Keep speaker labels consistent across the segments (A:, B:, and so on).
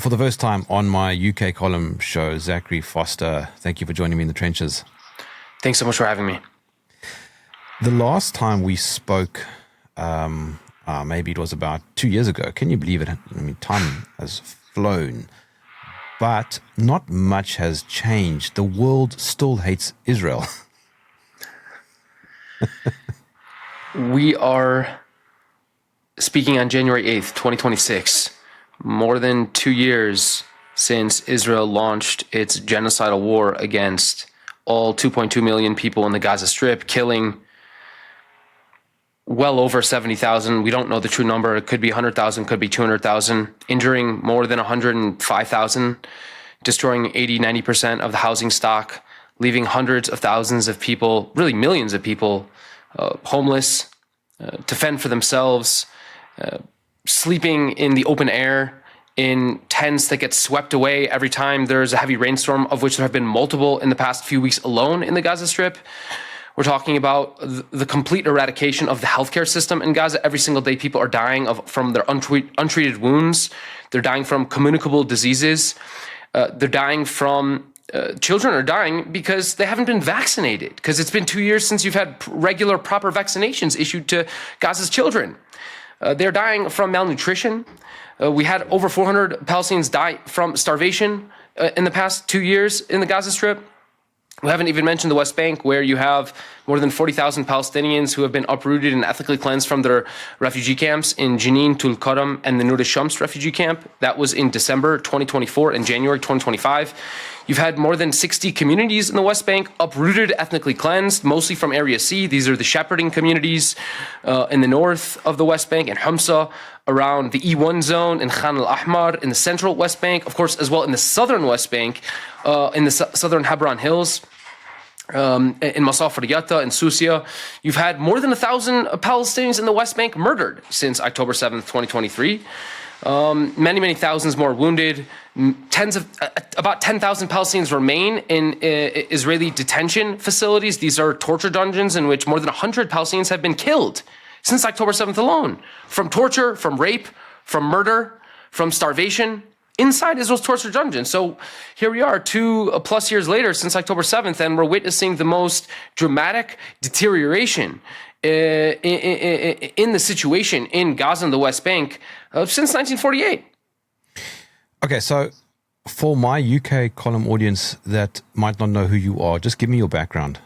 A: For the first time on my UK column show, Zachary Foster, thank you for joining me in the trenches.
B: Thanks so much for having me.
A: The last time we spoke, maybe it was about 2 years ago. Can you believe it? I mean, time has flown, but not much has changed. The world still hates Israel.
B: We are speaking on January 8th, 2026, more than 2 years since Israel launched its genocidal war against all 2.2 million people in the Gaza Strip, killing well over 70,000. We don't know the true number. It could be 100,000, could be 200,000, injuring more than 105,000, destroying 90% of the housing stock, leaving hundreds of thousands of people, really millions of people, homeless, to fend for themselves, sleeping in the open air in tents that get swept away every time there's a heavy rainstorm, of which there have been multiple in the past few weeks alone in the Gaza Strip. We're talking about the complete eradication of the healthcare system in Gaza. Every single day, people are dying from their untreated wounds. They're dying from communicable diseases. They're dying from children are dying because they haven't been vaccinated, because it's been 2 years since you've had regular, proper vaccinations issued to Gaza's children. They're dying from malnutrition. We had over 400 Palestinians die from starvation in the past 2 years in the Gaza Strip. We haven't even mentioned the West Bank, where you have more than 40,000 Palestinians who have been uprooted and ethnically cleansed from their refugee camps in Jenin, Tul Karam, and the Nur al-Shams refugee camp. That was in December 2024 and January 2025. You've had more than 60 communities in the West Bank uprooted, ethnically cleansed, mostly from Area C. These are the shepherding communities in the north of the West Bank, in Hamsa, around the E1 zone, in Khan al-Ahmar, in the central West Bank, of course, as well in the southern West Bank, in the southern Hebron Hills, in Masaf Riyata, in Susia. You've had more than 1,000 Palestinians in the West Bank murdered since October 7th, 2023. Many thousands more wounded. About 10,000 Palestinians remain in Israeli detention facilities. These are torture dungeons in which more than 100 Palestinians have been killed since October 7th alone. From torture, from rape, from murder, from starvation, inside Israel's torture dungeon. So here we are 2+ years later since October 7th, and we're witnessing the most dramatic deterioration in the situation in Gaza and the West Bank since 1948.
A: Okay, so for my UK column audience that might not know who you are, just give me your background.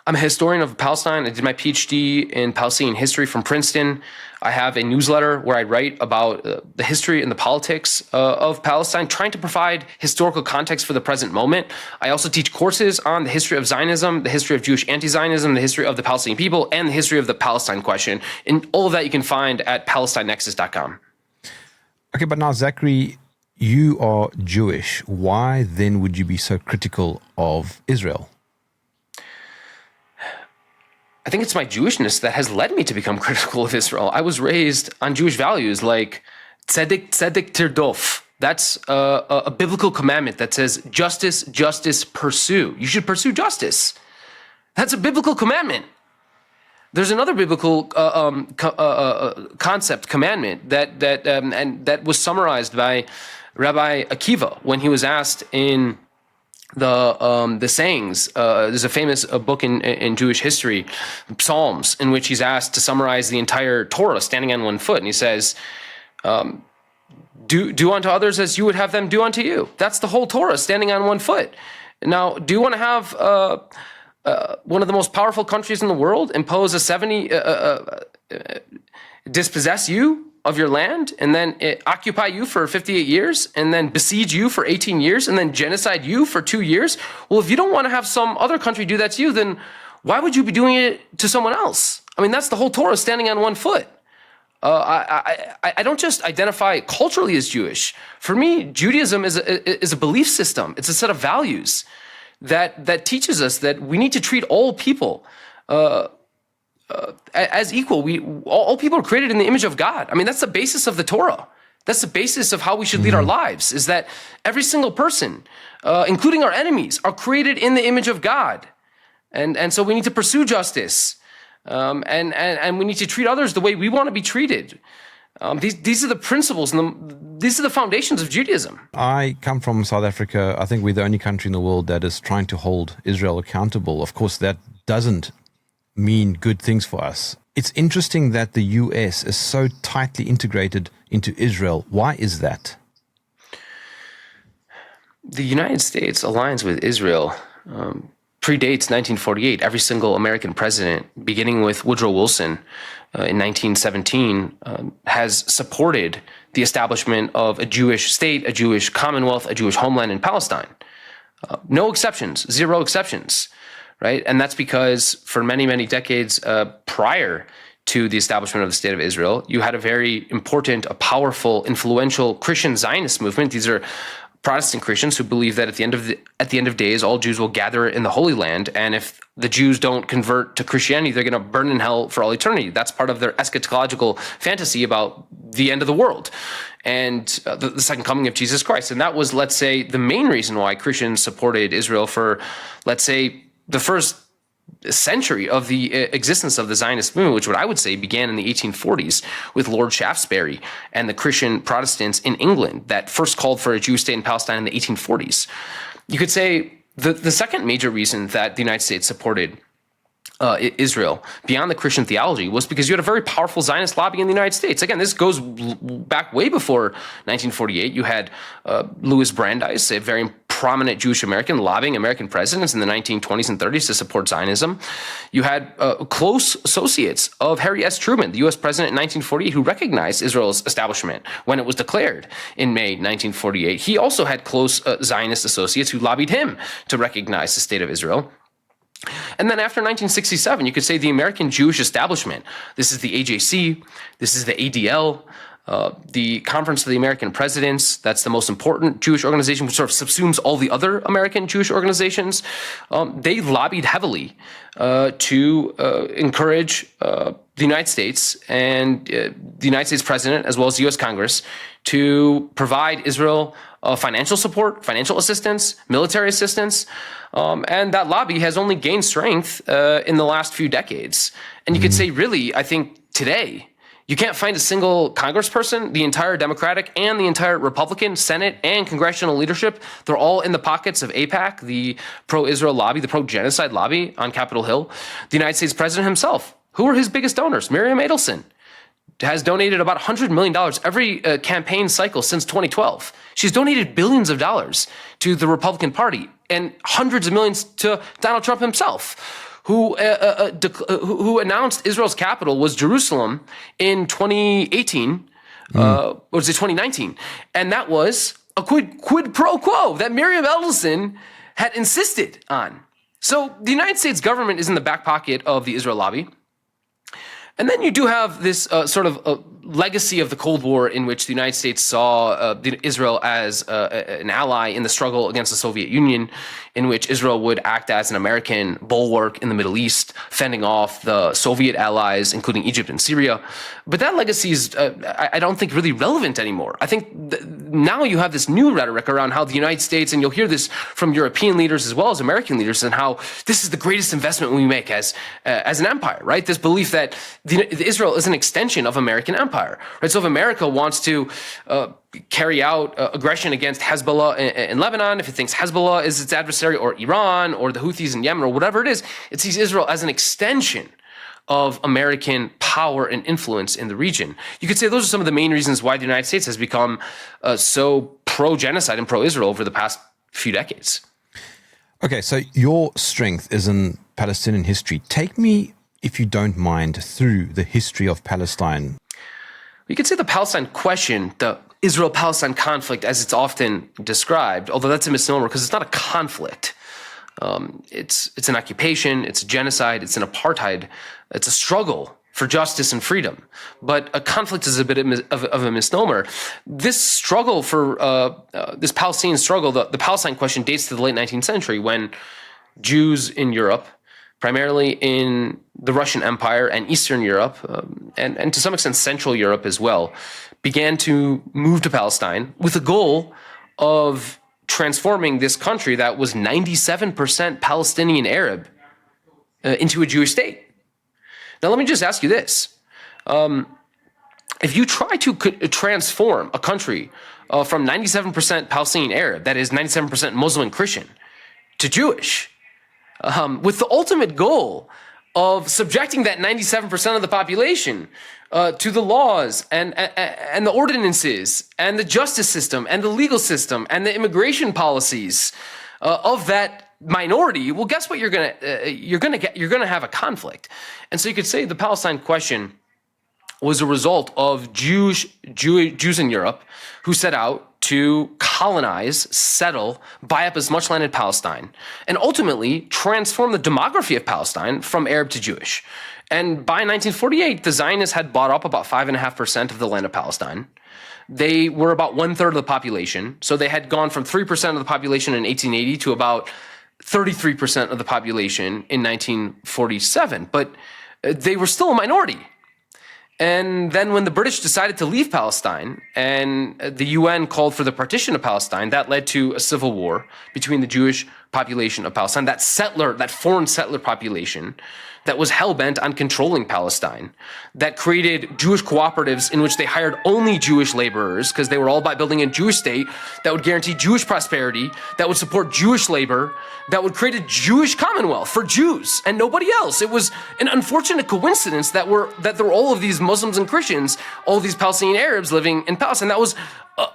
B: I'm a historian of Palestine. I did my PhD in Palestinian history from Princeton. I have a newsletter where I write about the history and the politics of Palestine, trying to provide historical context for the present moment. I also teach courses on the history of Zionism, the history of Jewish anti-Zionism, the history of the Palestinian people, and the history of the Palestine question. And all of that you can find at PalestineNexus.com.
A: Okay, but now, Zachary, you are Jewish. Why then would you be so critical of Israel?
B: I think it's my Jewishness that has led me to become critical of Israel. I was raised on Jewish values like tzedek, tzedek tirdof. That's a biblical commandment that says justice, justice, pursue. You should pursue justice. That's a biblical commandment. There's another biblical concept, commandment, that was summarized by Rabbi Akiva when he was asked in the sayings. There's a famous book in Jewish history, Psalms, in which he's asked to summarize the entire Torah standing on one foot. And he says, do unto others as you would have them do unto you. That's the whole Torah, standing on one foot. Now, do you want to have one of the most powerful countries in the world impose dispossess you of your land, and then occupy you for 58 years, and then besiege you for 18 years, and then genocide you for 2 years? Well, if you don't want to have some other country do that to you, then why would you be doing it to someone else? I mean, that's the whole Torah, standing on one foot. I don't just identify culturally as Jewish. For me, Judaism is a belief system. It's a set of values that teaches us that we need to treat all people as equal. All people are created in the image of God. I mean, that's the basis of the Torah. That's the basis of how we should lead our lives, is that every single person, including our enemies, are created in the image of God. And so we need to pursue justice. And we need to treat others the way we want to be treated. These are the principles and these are the foundations of Judaism.
A: I come from South Africa. I think we're the only country in the world that is trying to hold Israel accountable. Of course, that doesn't mean good things for us. It's interesting that the U.S. is so tightly integrated into Israel. Why is that?
B: The United States alliance with Israel predates 1948. Every single American president, beginning with Woodrow Wilson in 1917, has supported the establishment of a Jewish state, a Jewish commonwealth, a Jewish homeland in Palestine. No exceptions, zero exceptions, right? And that's because for many, many decades prior to the establishment of the State of Israel, you had a very important, a powerful, influential Christian Zionist movement. These are Protestant Christians who believe that at the end of days, all Jews will gather in the Holy Land, and if the Jews don't convert to Christianity, they're going to burn in hell for all eternity. That's part of their eschatological fantasy about the end of the world and the second coming of Jesus Christ. And that was, let's say, the main reason why Christians supported Israel for, let's say, the first century of the existence of the Zionist movement, which what I would say began in the 1840s with Lord Shaftesbury and the Christian Protestants in England that first called for a Jewish state in Palestine in the 1840s. You could say the second major reason that the United States supported Israel beyond the Christian theology was because you had a very powerful Zionist lobby in the United States. Again, this goes back way before 1948. You had Louis Brandeis, a very prominent Jewish American, lobbying American presidents in the 1920s and 30s to support Zionism. You had close associates of Harry S. Truman, the U.S. president in 1948, who recognized Israel's establishment when it was declared in May 1948. He also had close Zionist associates who lobbied him to recognize the State of Israel. And then after 1967, you could say the American Jewish establishment, this is the AJC, this is the ADL, the Conference of the American Presidents, that's the most important Jewish organization, which sort of subsumes all the other American Jewish organizations. They lobbied heavily to encourage the United States and the United States president, as well as the U.S. Congress, to provide Israel financial support, financial assistance, military assistance. And that lobby has only gained strength in the last few decades. And you could say, really, I think today, you can't find a single congressperson, the entire Democratic and the entire Republican Senate and congressional leadership. They're all in the pockets of AIPAC, the pro-Israel lobby, the pro-genocide lobby on Capitol Hill. The United States president himself, who are his biggest donors? Miriam Adelson has donated about $100 million every campaign cycle since 2012. She's donated billions of dollars to the Republican Party and hundreds of millions to Donald Trump himself, who announced Israel's capital was Jerusalem in 2018, or was it 2019? And that was a quid pro quo that Miriam Adelson had insisted on. So the United States government is in the back pocket of the Israel lobby. And then you do have this sort of legacy of the Cold War in which the United States saw Israel as an ally in the struggle against the Soviet Union, in which Israel would act as an American bulwark in the Middle East, fending off the Soviet allies, including Egypt and Syria. But that legacy is, I don't think, really relevant anymore. I think now you have this new rhetoric around how the United States, and you'll hear this from European leaders as well as American leaders, and how this is the greatest investment we make as an empire, right? This belief that Israel is an extension of American empire, right? So if America wants to carry out aggression against Hezbollah in Lebanon, if it thinks Hezbollah is its adversary, or Iran, or the Houthis in Yemen, or whatever it is, it sees Israel as an extension of American power and influence in the region. You could say those are some of the main reasons why the United States has become so pro-genocide and pro-Israel over the past few decades.
A: Okay, so your strength is in Palestinian history. Take me, if you don't mind, through the history of Palestine.
B: You could say the Palestine question, the Israel-Palestine conflict as it's often described, although that's a misnomer because it's not a conflict. It's an occupation, it's a genocide, it's an apartheid, it's a struggle for justice and freedom. But a conflict is a bit of a misnomer. This struggle for this Palestinian struggle, the Palestine question dates to the late 19th century when Jews in Europe, primarily in the Russian Empire and Eastern Europe, and to some extent Central Europe as well, began to move to Palestine with the goal of transforming this country that was 97% Palestinian Arab into a Jewish state. Now, let me just ask you this. if you try to transform a country from 97% Palestinian Arab, that is 97% Muslim and Christian, to Jewish, with the ultimate goal of subjecting that 97% of the population to the laws and the ordinances and the justice system and the legal system and the immigration policies of that minority, well, guess what? You're gonna have a conflict. And so you could say the Palestine question was a result of Jews in Europe who set out to colonize, settle, buy up as much land in Palestine, and ultimately transform the demography of Palestine from Arab to Jewish. And by 1948, the Zionists had bought up about 5.5% of the land of Palestine. They were about 1/3 of the population. So they had gone from 3% of the population in 1880 to about 33% of the population in 1947. But they were still a minority. And then when the British decided to leave Palestine and the UN called for the partition of Palestine, that led to a civil war between the Jewish population of Palestine, that foreign settler population that was hell-bent on controlling Palestine, that created Jewish cooperatives in which they hired only Jewish laborers because they were all about building a Jewish state that would guarantee Jewish prosperity, that would support Jewish labor, that would create a Jewish commonwealth for Jews and nobody else. It was an unfortunate coincidence that there were all of these Muslims and Christians, all of these Palestinian Arabs living in Palestine. That was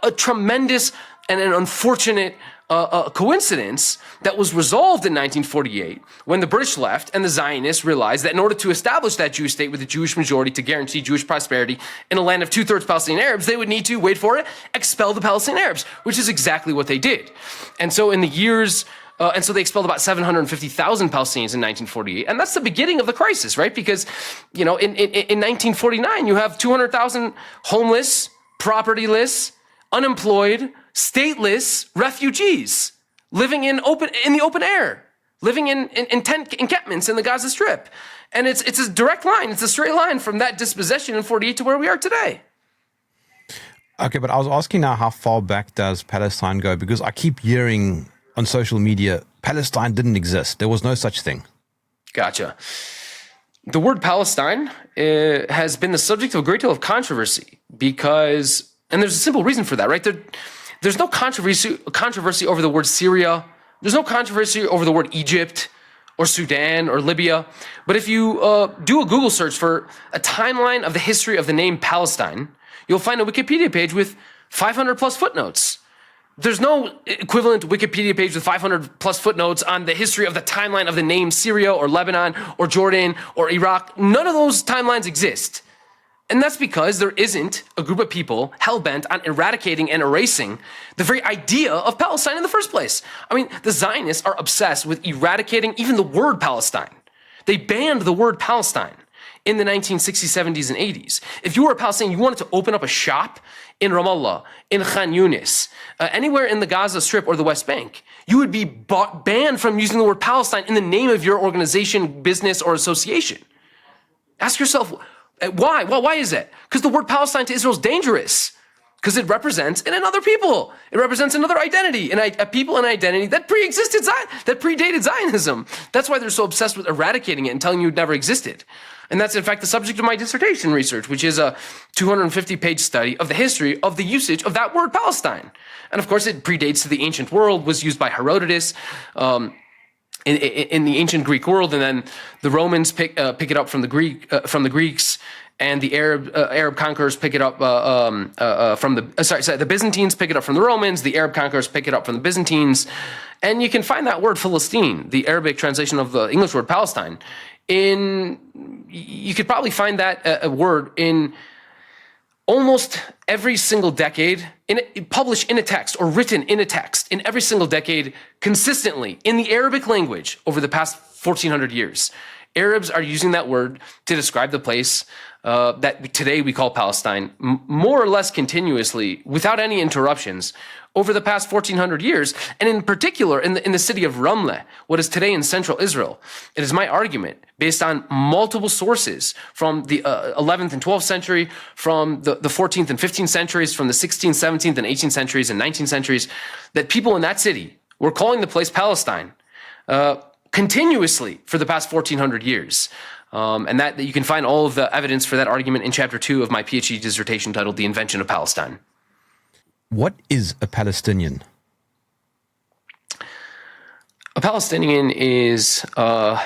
B: a tremendous and an unfortunate a coincidence that was resolved in 1948 when the British left and the Zionists realized that in order to establish that Jewish state with a Jewish majority to guarantee Jewish prosperity in a land of 2/3 Palestinian Arabs, they would need to, wait for it, expel the Palestinian Arabs, which is exactly what they did. And so in the years, and so they expelled about 750,000 Palestinians in 1948. And that's the beginning of the crisis, right? Because, in 1949, you have 200,000 homeless, propertyless, unemployed, stateless refugees living in the open air, living in tent encampments in the Gaza Strip. And it's a direct line. It's a straight line from that dispossession in 48 to where we are today.
A: Okay, but I was asking now, how far back does Palestine go? Because I keep hearing on social media, Palestine didn't exist. There was no such thing.
B: Gotcha. The word Palestine has been the subject of a great deal of controversy because, and there's a simple reason for that, right? There's no controversy over the word Syria. There's no controversy over the word Egypt or Sudan or Libya. But if you do a Google search for a timeline of the history of the name Palestine, you'll find a Wikipedia page with 500 plus footnotes. There's no equivalent Wikipedia page with 500 plus footnotes on the history of the timeline of the name Syria or Lebanon or Jordan or Iraq. None of those timelines exist. And that's because there isn't a group of people hell-bent on eradicating and erasing the very idea of Palestine in the first place. I mean, the Zionists are obsessed with eradicating even the word Palestine. They banned the word Palestine in the 1960s, 70s, and 80s. If you were a Palestinian, you wanted to open up a shop in Ramallah, in Khan Yunis, anywhere in the Gaza Strip or the West Bank, you would be banned from using the word Palestine in the name of your organization, business, or association. Ask yourself, why? Well, why is that? Because the word Palestine to Israel is dangerous. Because it represents another people. It represents another identity, and a people and identity that predated Zionism. That's why they're so obsessed with eradicating it and telling you it never existed. And that's, in fact, the subject of my dissertation research, which is a 250-page study of the history of the usage of that word Palestine. And, of course, it predates the ancient world, was used by Herodotus in the ancient Greek world, and then the Romans pick it up from the Greeks, and the Arab conquerors pick it up from the Byzantines pick it up from the Romans. The Arab conquerors pick it up from the Byzantines, and you can find that word Philistine, the Arabic translation of the English word Palestine. You could probably find that word in almost every single decade, published in a text or written in a text in every single decade consistently in the Arabic language over the past 1,400 years. Arabs are using that word to describe the place that today we call Palestine more or less continuously without any interruptions over the past 1,400 years, and in particular in the city of Ramleh, what is today in central Israel. It is my argument, based on multiple sources from the 11th and 12th century, from the 14th and 15th centuries, from the 16th, 17th, and 18th centuries and 19th centuries, that people in that city were calling the place Palestine continuously for the past 1,400 years. And that you can find all of the evidence for that argument in chapter 2 of my PhD dissertation titled The Invention of Palestine.
A: What is a Palestinian?
B: A Palestinian is a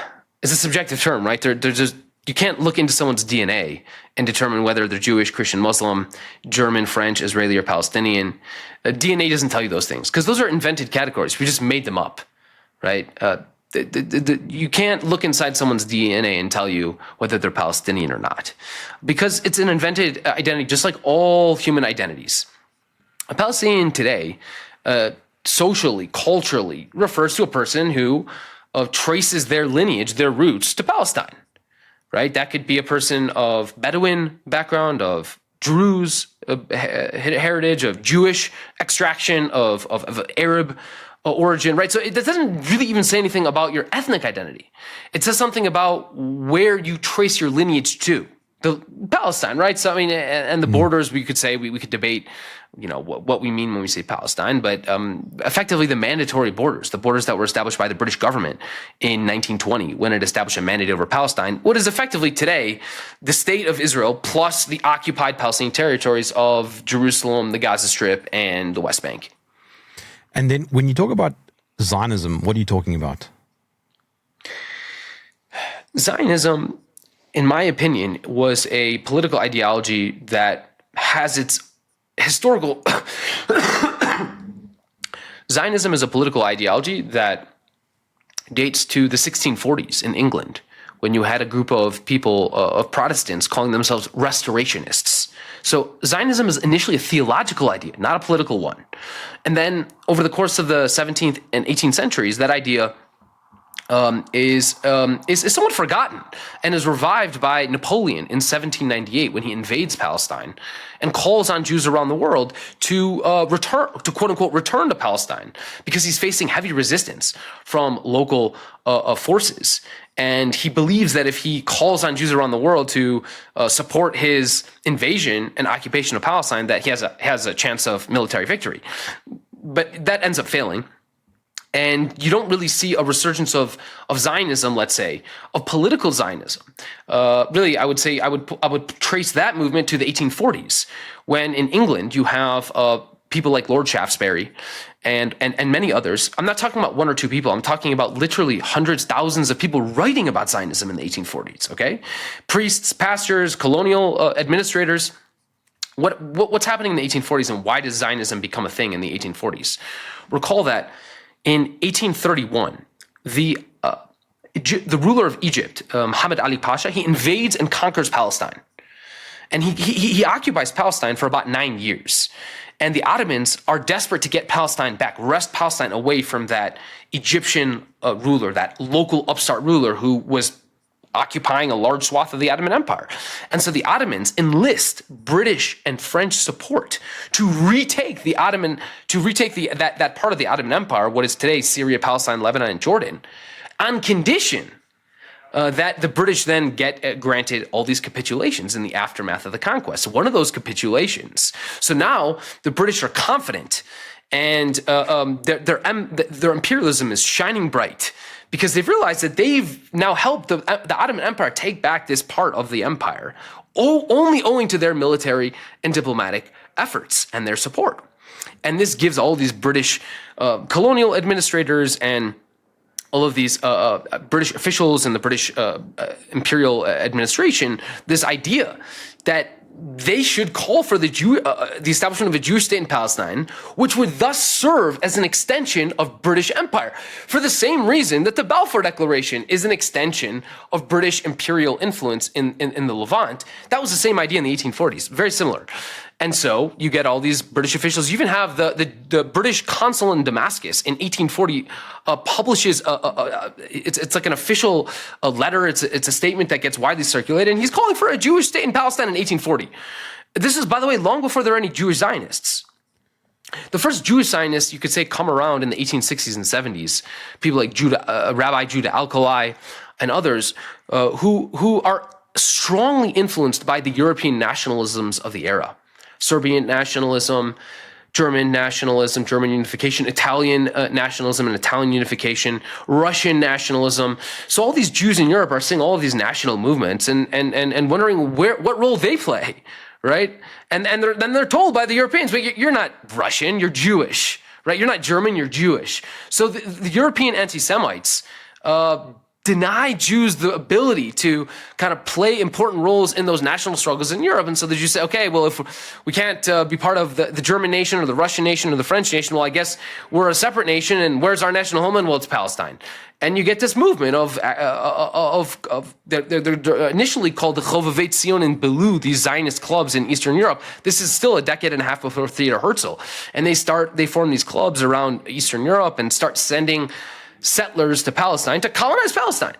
B: subjective term, right? They're just, you can't look into someone's DNA and determine whether they're Jewish, Christian, Muslim, German, French, Israeli, or Palestinian. DNA doesn't tell you those things because those are invented categories. We just made them up, right? You can't look inside someone's DNA and tell you whether they're Palestinian or not, because it's an invented identity, just like all human identities. A Palestinian today, socially, culturally, refers to a person who traces their lineage, their roots to Palestine, right? That could be a person of Bedouin background, of Druze heritage, of Jewish extraction, of Arab origin, right? So that doesn't really even say anything about your ethnic identity. It says something about where you trace your lineage to. The Palestine, right? So I mean, and the borders, we could say we could debate, what we mean when we say Palestine, but effectively the mandatory borders, the borders that were established by the British government in 1920 when it established a mandate over Palestine, what is effectively today the state of Israel plus the occupied Palestinian territories of Jerusalem, the Gaza Strip, and the West Bank.
A: And then when you talk about Zionism, what are you talking about? Zionism,
B: in my opinion, was a political ideology that has its historical... Zionism is a political ideology that dates to the 1640s in England, when you had a group of people, of Protestants, calling themselves restorationists. So Zionism is initially a theological idea, not a political one. And then over the course of the 17th and 18th centuries, that idea is somewhat forgotten and is revived by Napoleon in 1798 when he invades Palestine and calls on Jews around the world to return, to quote unquote return to Palestine, because he's facing heavy resistance from local forces. And he believes that if he calls on Jews around the world to support his invasion and occupation of Palestine, that he has a chance of military victory. But that ends up failing. And you don't really see a resurgence of Zionism, let's say, of political Zionism. Really, I would say I would trace that movement to the 1840s, when in England you have people like Lord Shaftesbury and many others. I'm not talking about one or two people. I'm talking about literally hundreds, thousands of people writing about Zionism in the 1840s. Okay, priests, pastors, colonial administrators. What's happening in the 1840s, and why does Zionism become a thing in the 1840s? Recall that in 1831, the ruler of Egypt, Muhammad Ali Pasha, he invades and conquers Palestine. And he occupies Palestine for about 9 years. And the Ottomans are desperate to get Palestine back, wrest Palestine away from that Egyptian ruler, that local upstart ruler who was occupying a large swath of the Ottoman Empire. And so the Ottomans enlist British and French support to retake that part of the Ottoman Empire, what is today Syria, Palestine, Lebanon, and Jordan, on condition that the British then get granted all these capitulations in the aftermath of the conquest. So one of those capitulations. So now the British are confident, and their imperialism is shining bright, because they've realized that they've now helped the Ottoman Empire take back this part of the empire, only owing to their military and diplomatic efforts and their support. And this gives all these British colonial administrators and all of these British officials and the British imperial administration this idea that they should call for the establishment of a Jewish state in Palestine, which would thus serve as an extension of British Empire, for the same reason that the Balfour Declaration is an extension of British imperial influence in the Levant. That was the same idea in the 1840s, very similar. And so you get all these British officials. You even have the British consul in Damascus in 1840 publishes it's like an official letter. It's a statement that gets widely circulated, and he's calling for a Jewish state in Palestine in 1840. This is, by the way, long before there are any Jewish Zionists. The first Jewish Zionists, you could say, come around in the 1860s and 70s. People like Rabbi Judah Alkali and others who are strongly influenced by the European nationalisms of the era. Serbian nationalism, German nationalism, German unification, Italian nationalism and Italian unification, Russian nationalism. So all these Jews in Europe are seeing all of these national movements and wondering what role they play, right? And then they're told by the Europeans, but you're not Russian, you're Jewish, right? You're not German, you're Jewish. So the European anti-Semites deny Jews the ability to kind of play important roles in those national struggles in Europe. And so the Jews say, okay, well, if we can't be part of the German nation or the Russian nation or the French nation, well, I guess we're a separate nation. And where's our national homeland? Well, it's Palestine. And you get this movement they're initially called the Chovevei Tzion and Belu, these Zionist clubs in Eastern Europe. This is still a decade and a half before Theodor Herzl. And they form these clubs around Eastern Europe and start sending settlers to Palestine to colonize Palestine.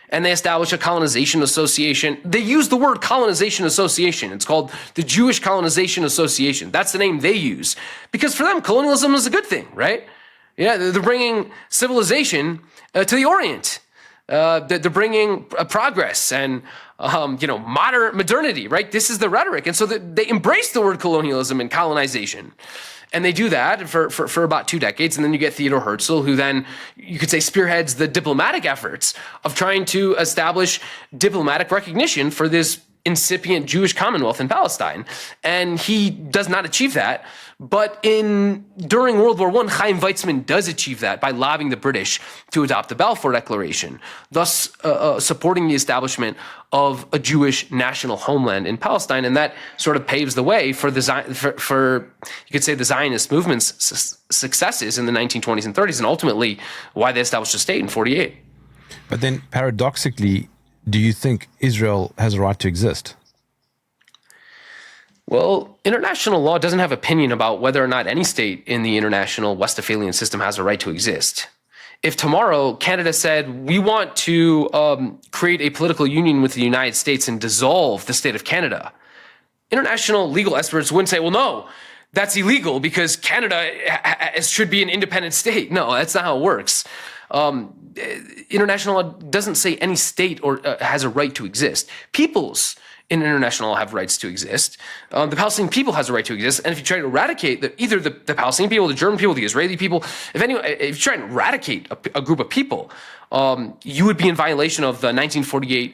B: And they establish a colonization association. They use the word colonization association. It's called the Jewish Colonization Association. That's the name they use. Because for them, colonialism is a good thing, right? Yeah, they're bringing civilization to the Orient. They're bringing progress and modernity, right? This is the rhetoric. And so they embrace the word colonialism and colonization. And they do that for about 2 decades. And then you get Theodor Herzl, who then, you could say, spearheads the diplomatic efforts of trying to establish diplomatic recognition for this incipient Jewish commonwealth in Palestine. And he does not achieve that. But during World War I, Chaim Weizmann does achieve that by lobbying the British to adopt the Balfour Declaration, thus supporting the establishment of a Jewish national homeland in Palestine. And that sort of paves the way for you could say, the Zionist movement's successes in the 1920s and 30s, and ultimately why they established a state in 1948.
A: But then, paradoxically, do you think Israel has a right to exist?
B: Well, international law doesn't have opinion about whether or not any state in the international Westphalian system has a right to exist. If tomorrow Canada said, we want to create a political union with the United States and dissolve the state of Canada, international legal experts wouldn't say, well, no, that's illegal because Canada should be an independent state. No, that's not how it works. International law doesn't say any state has a right to exist. Peoples in international law have rights to exist. The Palestinian people has a right to exist. And if you try to eradicate either the Palestinian people, the German people, the Israeli people, if you try and eradicate a group of people, you would be in violation of the 1948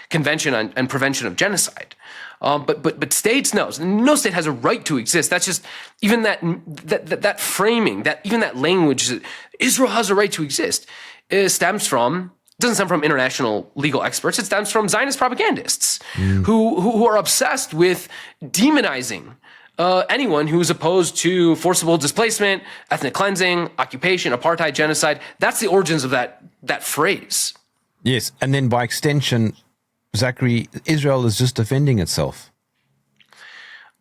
B: Convention on Prevention of Genocide. But states, no state has a right to exist. That's just, even that framing, even that language, Israel has a right to exist, doesn't stem from international legal experts. It stems from Zionist propagandists who are obsessed with demonizing anyone who is opposed to forcible displacement, ethnic cleansing, occupation, apartheid, genocide. That's the origins of that phrase.
A: Yes, and then by extension, Zachary, Israel is just defending itself.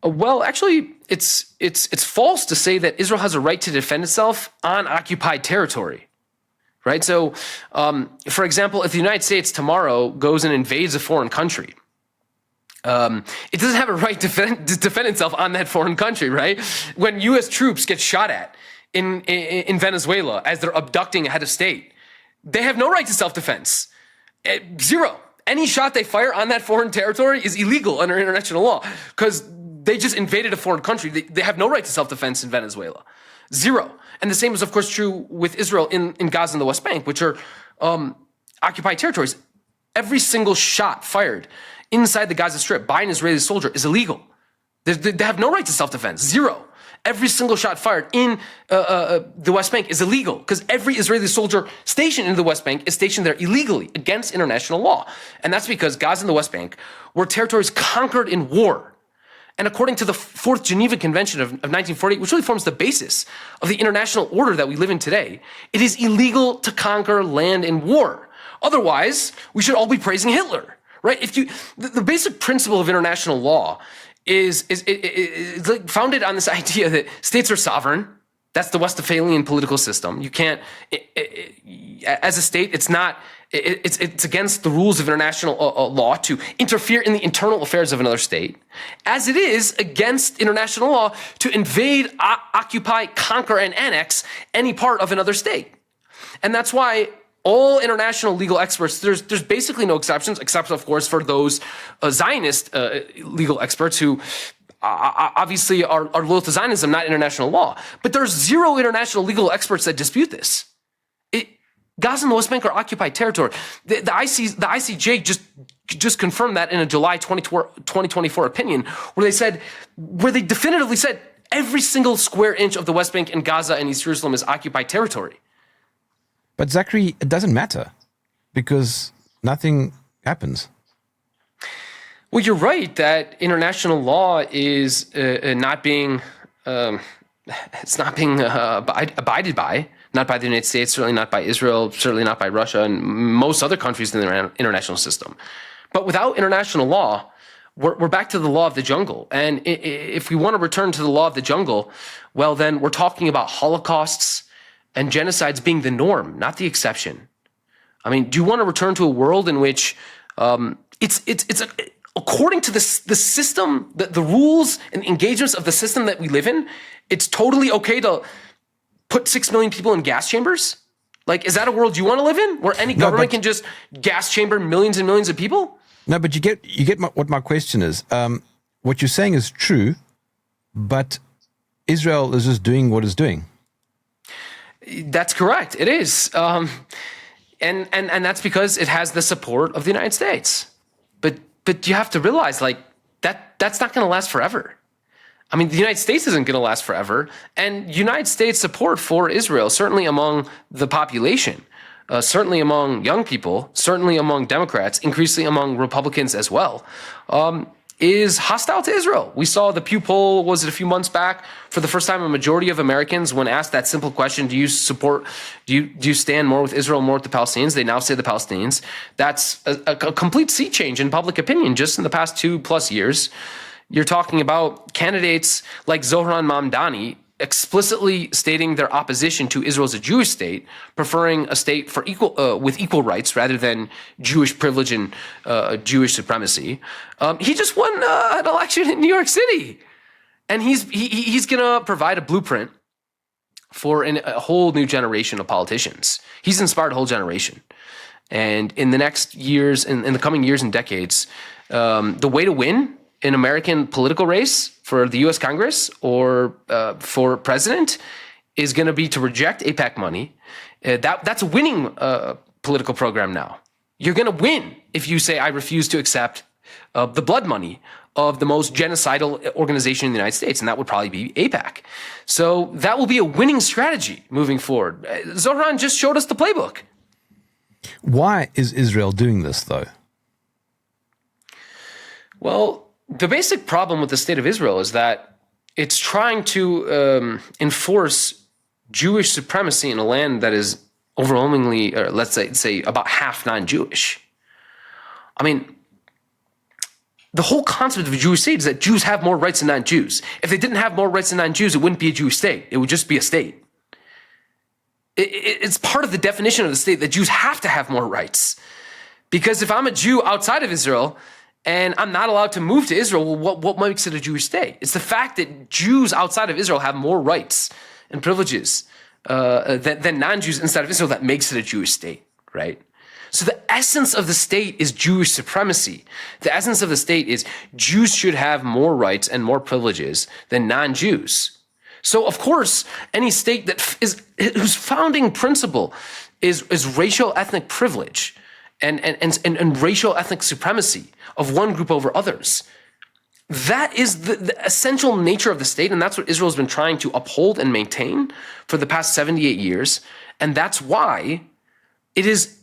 B: Well, actually, it's false to say that Israel has a right to defend itself on occupied territory. Right? So, for example, if the United States tomorrow goes and invades a foreign country, it doesn't have a right to defend itself on that foreign country, right? When U.S. troops get shot at in Venezuela as they're abducting a head of state, they have no right to self-defense. Zero. Any shot they fire on that foreign territory is illegal under international law because they just invaded a foreign country. They have no right to self-defense in Venezuela. Zero. And the same is, of course, true with Israel in Gaza and the West Bank, which are occupied territories. Every single shot fired inside the Gaza Strip by an Israeli soldier is illegal. They have no right to self-defense. Zero. Every single shot fired in the West Bank is illegal because every Israeli soldier stationed in the West Bank is stationed there illegally against international law. And that's because Gaza and the West Bank were territories conquered in war. And according to the Fourth Geneva Convention of 1948, which really forms the basis of the international order that we live in today, it is illegal to conquer land in war. Otherwise, we should all be praising Hitler, right? The basic principle of international law is like founded on this idea that states are sovereign. That's the Westphalian political system. You can't, as a state, it's against the rules of international law to interfere in the internal affairs of another state, as it is against international law to invade, occupy, conquer, and annex any part of another state. And that's why all international legal experts, there's basically no exceptions, except, of course, for those Zionist legal experts who obviously are loyal to Zionism, not international law. But there's zero international legal experts that dispute this. Gaza and the West Bank are occupied territory. The ICJ just confirmed that in a July 2024 opinion, where they definitively said every single square inch of the West Bank and Gaza and East Jerusalem is occupied territory.
A: But Zachary, it doesn't matter because nothing happens.
B: Well, you're right that international law is not being abided by. Not by the United States, certainly not by Israel, certainly not by Russia, and most other countries in the international system. But without international law, we're back to the law of the jungle. And if we want to return to the law of the jungle, well, then we're talking about holocausts and genocides being the norm, not the exception. I mean, do you want to return to a world in which according to the system, the rules and engagements of the system that we live in, it's totally okay to put 6 million people in gas chambers? Like, is that a world you want to live in, where any government can just gas chamber millions and millions of people?
A: No, but you get what my question is. What you're saying is true, but Israel is just doing what it's doing.
B: That's correct. It is, and that's because it has the support of the United States. But you have to realize, like, that's not going to last forever. I mean, the United States isn't going to last forever, and United States support for Israel, certainly among the population, certainly among young people, certainly among Democrats, increasingly among Republicans as well, is hostile to Israel. We saw the Pew poll, was it a few months back, for the first time a majority of Americans, when asked that simple question, do you stand more with Israel, more with the Palestinians? They now say the Palestinians. That's a complete sea change in public opinion just in the past 2+ years. You're talking about candidates like Zohran Mamdani explicitly stating their opposition to Israel as a Jewish state, preferring a state for with equal rights rather than Jewish privilege and Jewish supremacy. He just won an election in New York City, and he's going to provide a blueprint for a whole new generation of politicians. He's inspired a whole generation, and in the next years, in the coming years and decades, the way to win an American political race for the U.S. Congress or for president is going to be to reject AIPAC money. That's a winning political program now. You're going to win if you say, I refuse to accept the blood money of the most genocidal organization in the United States, and that would probably be AIPAC. So that will be a winning strategy moving forward. Zohran just showed us the playbook.
A: Why is Israel doing this, though?
B: Well, the basic problem with the state of Israel is that it's trying to enforce Jewish supremacy in a land that is overwhelmingly, or let's say about half non-Jewish. I mean, the whole concept of a Jewish state is that Jews have more rights than non-Jews. If they didn't have more rights than non-Jews, it wouldn't be a Jewish state. It would just be a state. It's part of the definition of the state that Jews have to have more rights. Because if I'm a Jew outside of Israel and I'm not allowed to move to Israel, well, what makes it a Jewish state? It's the fact that Jews outside of Israel have more rights and privileges than non-Jews inside of Israel that makes it a Jewish state, right? So the essence of the state is Jewish supremacy. The essence of the state is Jews should have more rights and more privileges than non-Jews. So of course, any state whose founding principle is racial ethnic privilege and racial ethnic supremacy of one group over others, that is the essential nature of the state, and that's what Israel has been trying to uphold and maintain for the past 78 years, and that's why it is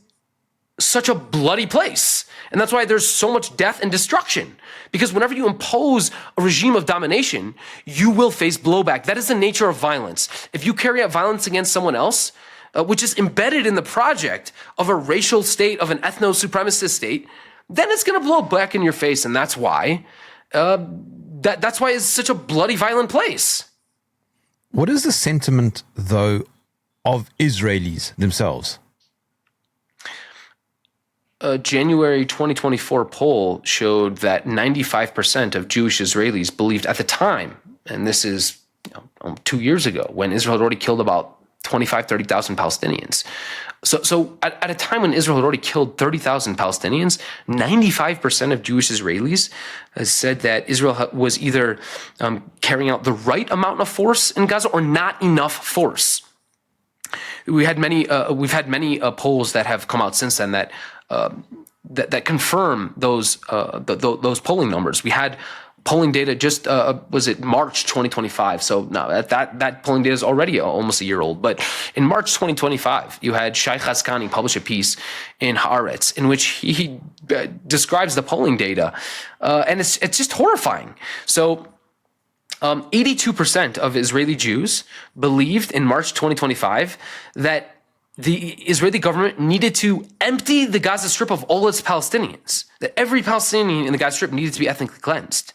B: such a bloody place. And that's why there's so much death and destruction. Because whenever you impose a regime of domination, you will face blowback. That is the nature of violence. If you carry out violence against someone else, which is embedded in the project of a racial state, of an ethno-supremacist state, then it's going to blow back in your face. And that's why that's why it's such a bloody, violent place.
A: What is the sentiment, though, of Israelis themselves?
B: A January 2024 poll showed that 95% of Jewish Israelis believed at the time, and this is 2 years ago, when Israel had already killed about 30,000 Palestinians. So at a time when Israel had already killed 30,000 Palestinians, 95% of Jewish Israelis said that Israel was either carrying out the right amount of force in Gaza or not enough force. We've had many polls that have come out since then that confirm those polling numbers. We had polling data just was it March 2025? So no, that polling data is already almost a year old. But in March 2025, you had Shai Haskani publish a piece in Haaretz in which he describes the polling data, and it's just horrifying. So 82% of Israeli Jews believed in March 2025 that the Israeli government needed to empty the Gaza Strip of all its Palestinians, that every Palestinian in the Gaza Strip needed to be ethnically cleansed.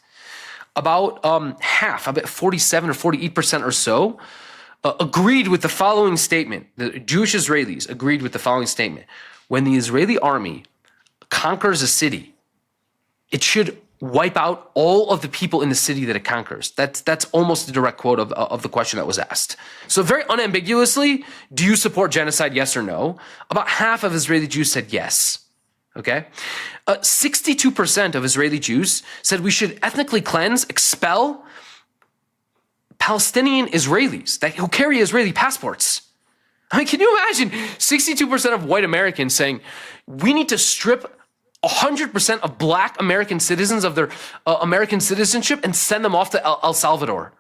B: About half, about 47 or 48% or so, agreed with the following statement. The Jewish Israelis agreed with the following statement. When the Israeli army conquers a city, it should wipe out all of the people in the city that it conquers. That's almost a direct quote of the question that was asked. So very unambiguously, do you support genocide, yes or no? About half of Israeli Jews said yes. Okay? 62% of Israeli Jews said we should ethnically cleanse, expel Palestinian Israelis who carry Israeli passports. I mean, can you imagine 62% of white Americans saying we need to strip 100% of black American citizens of their American citizenship and send them off to El Salvador?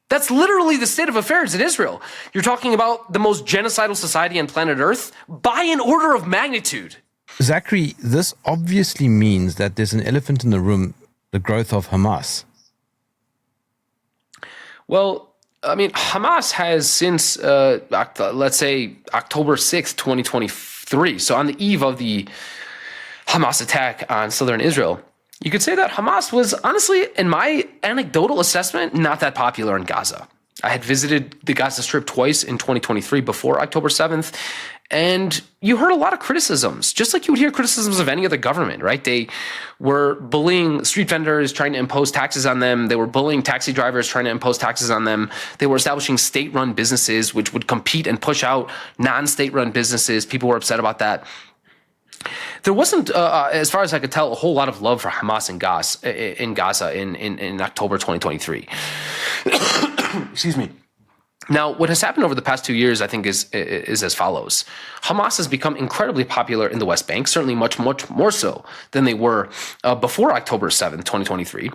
B: That's literally the state of affairs in Israel. You're talking about the most genocidal society on planet Earth by an order of magnitude.
A: Zachary, this obviously means that there's an elephant in the room, the growth of Hamas.
B: Well, I mean, Hamas has since, let's say, October 6th, 2023, so on the eve of the Hamas attack on southern Israel, you could say that Hamas was honestly, in my anecdotal assessment, not that popular in Gaza. I had visited the Gaza Strip twice in 2023 before October 7th, and you heard a lot of criticisms, just like you would hear criticisms of any other government, right? They were bullying street vendors, trying to impose taxes on them. They were bullying taxi drivers, trying to impose taxes on them. They were establishing state-run businesses, which would compete and push out non-state-run businesses. People were upset about that. There wasn't, as far as I could tell, a whole lot of love for Hamas in Gaza in October 2023. Excuse me. Now, what has happened over the past 2 years, I think, is as follows. Hamas has become incredibly popular in the West Bank, certainly much more so than they were before October 7th, 2023,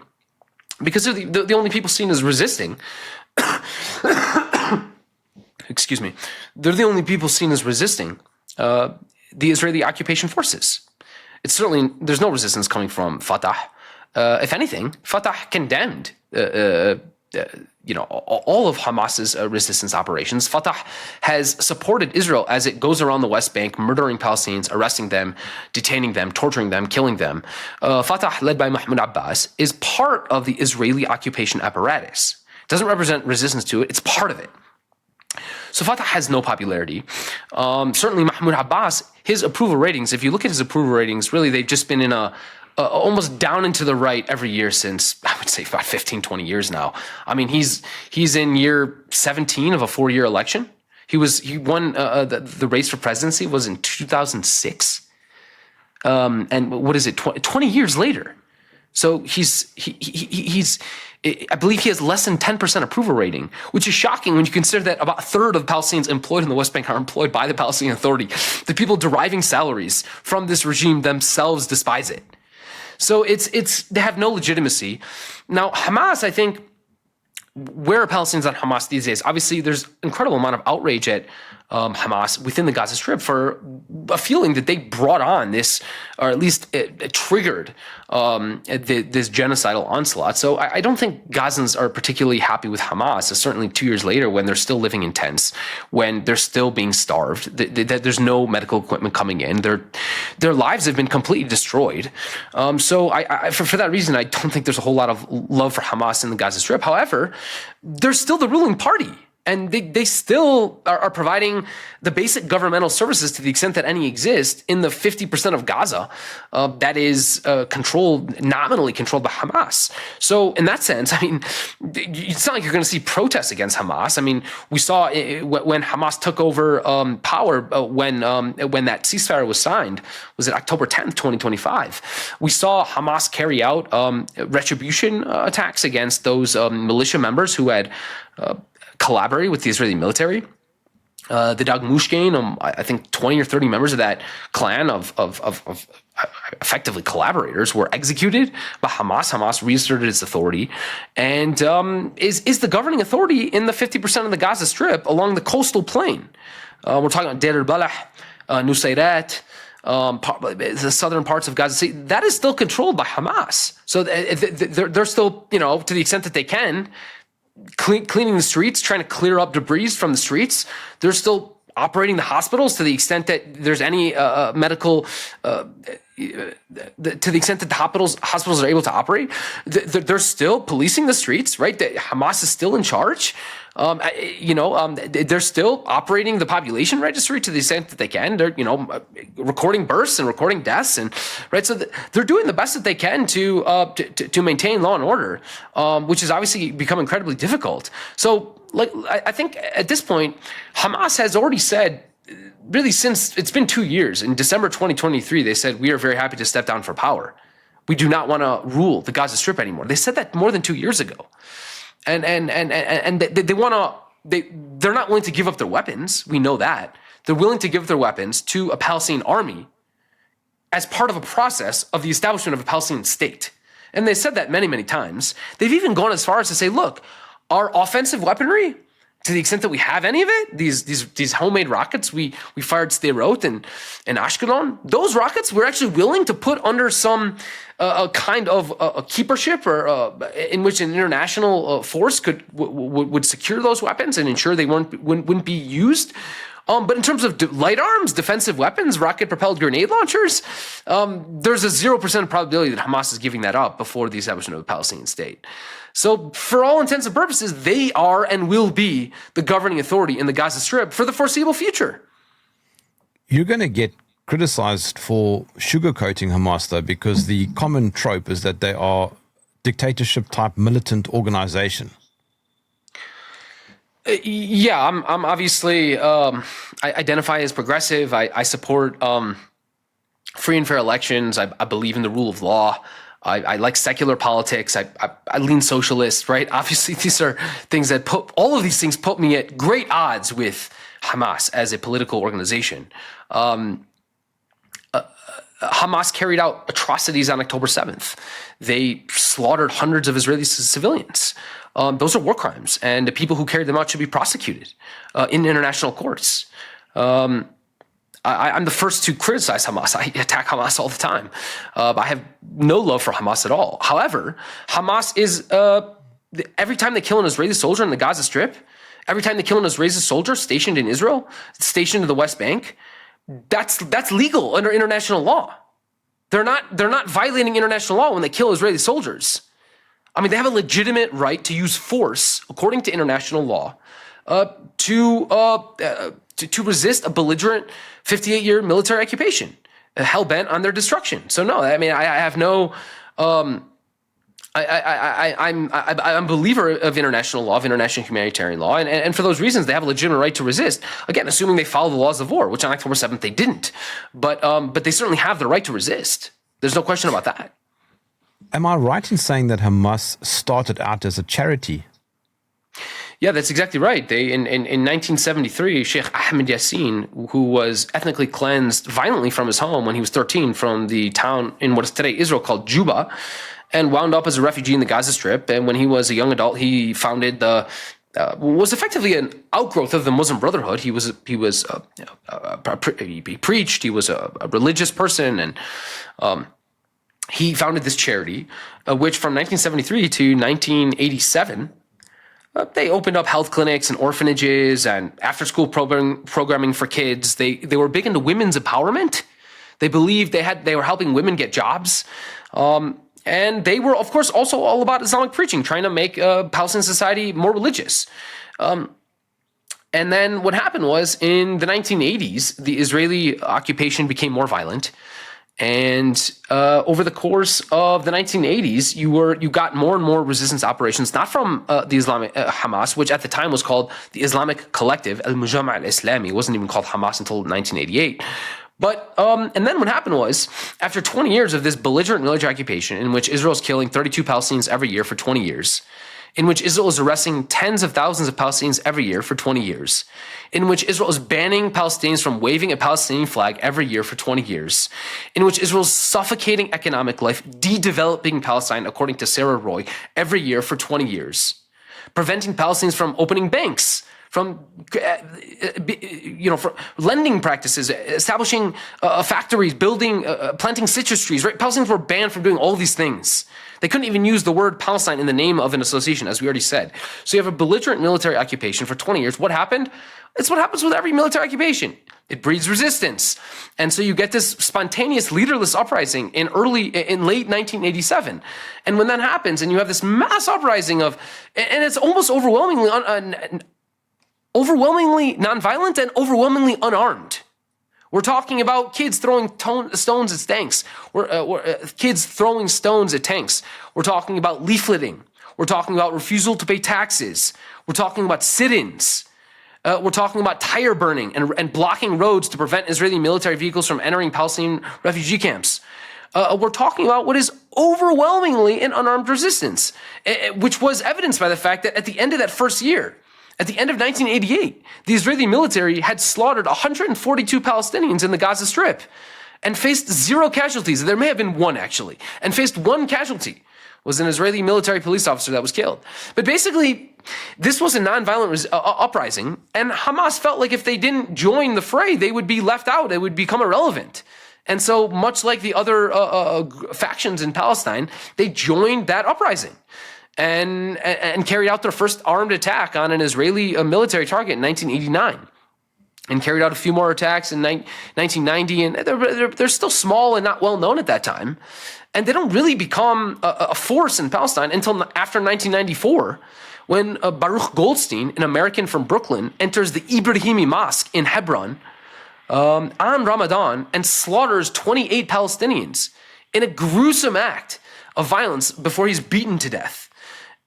B: because they're the only people seen as resisting. Excuse me. They're the only people seen as resisting the Israeli occupation forces. It's certainly, there's no resistance coming from Fatah. If anything, Fatah condemned all of Hamas's resistance operations. Fatah has supported Israel as it goes around the West Bank, murdering Palestinians, arresting them, detaining them, torturing them, killing them. Fatah, led by Mahmoud Abbas, is part of the Israeli occupation apparatus. It doesn't represent resistance to it, it's part of it. So Fatah has no popularity. Certainly Mahmoud Abbas, his approval ratings, if you look at his approval ratings, really they've just been in almost down and to the right every year since, I would say, about 15, 20 years now. I mean, he's in year 17 of a 4-year election. He won the race for presidency was in 2006. And what is it, 20 years later? So he's I believe he has less than 10% approval rating, which is shocking when you consider that about a third of Palestinians employed in the West Bank are employed by the Palestinian Authority. The people deriving salaries from this regime themselves despise it. So they have no legitimacy. Now, Hamas, I think, where are Palestinians on Hamas these days? Obviously, there's incredible amount of outrage at Hamas within the Gaza Strip for a feeling that they brought on this, or at least it triggered this genocidal onslaught. So I don't think Gazans are particularly happy with Hamas, certainly 2 years later when they're still living in tents, when they're still being starved, there's no medical equipment coming in, their lives have been completely destroyed. So for that reason, I don't think there's a whole lot of love for Hamas in the Gaza Strip. However, they're still the ruling party. And they still are providing the basic governmental services to the extent that any exist in the 50% of Gaza that is nominally controlled by Hamas. So in that sense, I mean, it's not like you're going to see protests against Hamas. I mean, we saw when Hamas took over power, when that ceasefire was signed, was it October 10th, 2025? We saw Hamas carry out retribution attacks against those militia members who had collaborated with the Israeli military. The Dag Mushkein, I think 20 or 30 members of that clan of effectively collaborators were executed by Hamas. Hamas reasserted its authority and is the governing authority in the 50% of the Gaza Strip along the coastal plain. We're talking about Deir al-Balah, Nusayrat, the southern parts of Gaza. See, that is still controlled by Hamas. So they're still, to the extent that they can, cleaning the streets, trying to clear up debris from the streets. They're still operating the hospitals to the extent that there's any medical, to the extent that the hospitals are able to operate. They're still policing the streets, right? Hamas is still in charge. They're still operating the population registry to the extent that they can. They're, recording births and recording deaths, and right. So they're doing the best that they can to maintain law and order, which has obviously become incredibly difficult. So, I think at this point, Hamas has already said, really since it's been 2 years, in December 2023, they said, we are very happy to step down for power. We do not want to rule the Gaza Strip anymore. They said that more than 2 years ago. And they want to, they're not willing to give up their weapons. We know that. They're willing to give their weapons to a Palestinian army as part of a process of the establishment of a Palestinian state. And they said that many, many times. They've even gone as far as to say, look, our offensive weaponry, to the extent that we have any of it, these homemade rockets we fired Sderot and Ashkelon, those rockets we're actually willing to put under some a kind of a keepership, or in which an international force would secure those weapons and ensure they wouldn't be used. But in terms of light arms, defensive weapons, rocket-propelled grenade launchers, there's a 0% probability that Hamas is giving that up before the establishment of a Palestinian state. So for all intents and purposes, they are and will be the governing authority in the Gaza Strip for the foreseeable future.
A: You're going to get criticized for sugarcoating Hamas, though, because the common trope is that they are dictatorship-type militant organization.
B: Yeah, I'm obviously, I identify as progressive. I support free and fair elections. I believe in the rule of law. I like secular politics. I lean socialist, right? Obviously, these are things that all of these things put me at great odds with Hamas as a political organization. Hamas carried out atrocities on October 7th. They slaughtered hundreds of Israeli civilians. Those are war crimes, and the people who carried them out should be prosecuted in international courts. I'm the first to criticize Hamas. I attack Hamas all the time. I have no love for Hamas at all. However, Hamas is, every time they kill an Israeli soldier in the Gaza Strip, every time they kill an Israeli soldier stationed in Israel, stationed in the West Bank, that's legal under international law. They're not violating international law when they kill Israeli soldiers. I mean, they have a legitimate right to use force, according to international law, to resist a belligerent 58-year military occupation, hell-bent on their destruction. So no, I mean, I have no, I'm a believer of international law, of international humanitarian law, and for those reasons, they have a legitimate right to resist. Again, assuming they follow the laws of war, which on October 7th they didn't, but they certainly have the right to resist. There's no question about that.
A: Am I right in saying that Hamas started out as a charity?
B: Yeah, that's exactly right. They in 1973, Sheikh Ahmed Yassin, who was ethnically cleansed violently from his home when he was 13 from the town in what is today Israel called Juba, and wound up as a refugee in the Gaza Strip. And when he was a young adult, he founded was effectively an outgrowth of the Muslim Brotherhood. He preached. He was a religious person, and he founded this charity, which from 1973 to 1987. They opened up health clinics and orphanages and after-school programming for kids. They were big into women's empowerment. They believed they were helping women get jobs. And they were, of course, also all about Islamic preaching, trying to make Palestinian society more religious. And then what happened was in the 1980s, the Israeli occupation became more violent. And over the course of the 1980s, you got more and more resistance operations, not from the Islamic Hamas, which at the time was called the Islamic Collective, Al-Mujama' al-Islami. It wasn't even called Hamas until 1988. But, and then what happened was, after 20 years of this belligerent military occupation, in which Israel's killing 32 Palestinians every year for 20 years, in which Israel is arresting tens of thousands of Palestinians every year for 20 years, in which Israel is banning Palestinians from waving a Palestinian flag every year for 20 years, in which Israel is suffocating economic life, de-developing Palestine, according to Sarah Roy, every year for 20 years, preventing Palestinians from opening banks, from from lending practices, establishing factories, building, planting citrus trees, right? Palestinians were banned from doing all these things. They couldn't even use the word Palestine in the name of an association, as we already said. So you have a belligerent military occupation for 20 years. What happened? It's what happens with every military occupation. It breeds resistance. And so you get this spontaneous leaderless uprising in late 1987. And when that happens and you have this mass uprising and it's almost overwhelmingly nonviolent and overwhelmingly unarmed. We're talking about kids throwing stones at tanks. Kids throwing stones at tanks. We're talking about leafleting. We're talking about refusal to pay taxes. We're talking about sit-ins. We're talking about tire burning and blocking roads to prevent Israeli military vehicles from entering Palestinian refugee camps. We're talking about what is overwhelmingly an unarmed resistance, which was evidenced by the fact that at the end of that first year, at the end of 1988, the Israeli military had slaughtered 142 Palestinians in the Gaza Strip and faced 0 casualties. There may have been 1, actually, and faced 1 casualty. Was an Israeli military police officer that was killed. But basically, this was a nonviolent uprising, and Hamas felt like if they didn't join the fray, they would be left out. They would become irrelevant. And so, much like the other factions in Palestine, they joined that uprising and carried out their first armed attack on an Israeli military target in 1989. And carried out a few more attacks in 1990. And they're still small and not well known at that time. And they don't really become a force in Palestine until after 1994, when Baruch Goldstein, an American from Brooklyn, enters the Ibrahimi Mosque in Hebron on Ramadan and slaughters 28 Palestinians in a gruesome act of violence before he's beaten to death.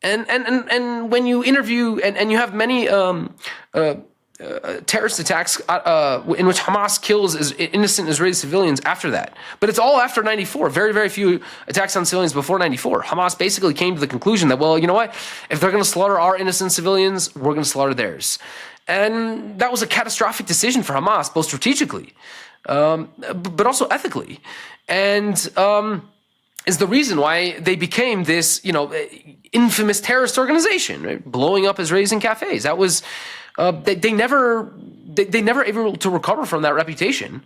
B: And when you interview, and you have many terrorist attacks in which Hamas kills innocent Israeli civilians after that. But it's all after 94. Very, very few attacks on civilians before 94. Hamas basically came to the conclusion that, well, you know what? If they're going to slaughter our innocent civilians, we're going to slaughter theirs. And that was a catastrophic decision for Hamas, both strategically, but also ethically. And is the reason why they became this, infamous terrorist organization, right? Blowing up Israelis in cafes. That was... They never able to recover from that reputation.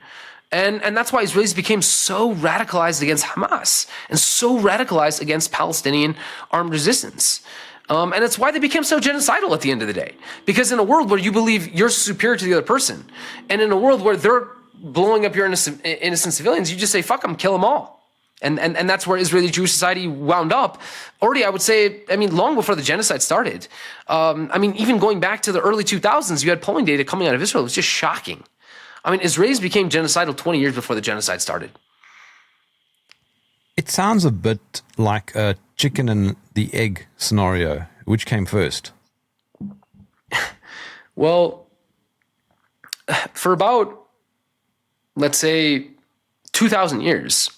B: And that's why Israelis became so radicalized against Hamas and so radicalized against Palestinian armed resistance. And it's why they became so genocidal at the end of the day. Because in a world where you believe you're superior to the other person, and in a world where they're blowing up your innocent civilians, you just say, fuck them, kill them all. And that's where Israeli Jewish society wound up. Already, I would say, long before the genocide started. Even going back to the early 2000s, you had polling data coming out of Israel. It was just shocking. Israelis became genocidal 20 years before the genocide started.
A: It sounds a bit like a chicken and the egg scenario. Which came first?
B: Well, for about, let's say, 2,000 years,